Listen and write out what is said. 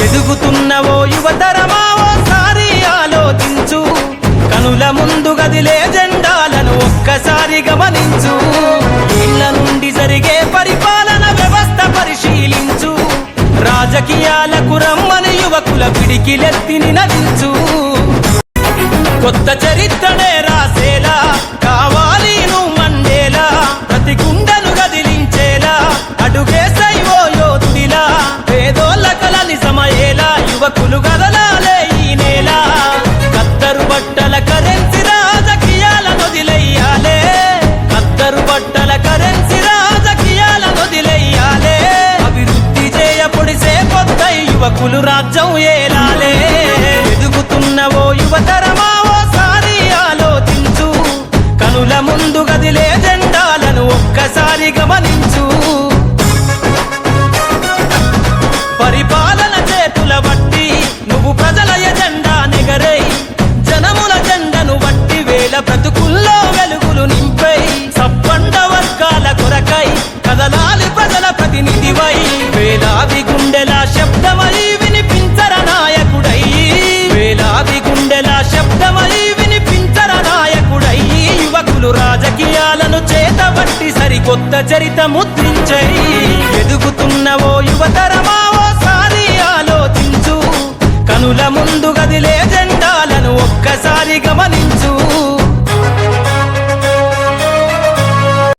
ఎదుగుతున్నవో యువతరమా ఓసారి ఆలోచించు, కనుల ముందు గదిలే జెండాలను ఒక్కసారి గమనించు. ఇళ్ల నుండి జరిగే పరిపాలన వ్యవస్థ పరిశీలించు, రాజకీయాలకు రమ్మని యువకుల పిడికిలెత్తిని నదించు. కొత్త చరిత్రనే రాసేలా కావాలి నువ్వు మండేలా, ప్రతి గుండెను గదిలించేలా అడుగేసై ఓ యోధుడిలా. పేదోళ్ళ కల నిజమయ్యేలా యువకులు కదలాలే ఈ నేల. కత్తరు బట్టల కరెన్సీ రాజకీయాలను వదిలెయ్యాలే, కత్తరు బట్టల కరెన్సీ రాజకీయాలను వదిలెయ్యాలే. అభివృద్ధి చేయపొడిసే కొత్త యువకులు రాజ్యం ఏలాలే. ఎదుగుతున్నవో యువతరమా ఓసారి ఆలోచించు, కనుల ముందు గదిలే జెండాలను ఒక్కసారి గమనించు. పరిపాలన చేతుల బట్టి నువ్వు ప్రజల ఎజెండా నెగరై, జనముల జెండను బట్టి వేల బ్రతుకుల్లో వెలుగులు నింపై. సబ్బండ వర్గాల కొరకై కదలాలి ప్రజల ప్రతినిధివై, వేలాది గుండెల శబ్దమై వినిపించర నాయకుడై, వేలాది గుండెల శబ్దమై వినిపించర నాయకుడై. యువకులు రాజకీయాలను చేతబట్టి సరికొత్త చరిత ముద్రించై. ఎదుగుతున్నవో యువతరమా ఓసారి ఆలోచించు, కనుల ముందు గదిలే జెండాలను ఒక్కసారి గమనించు.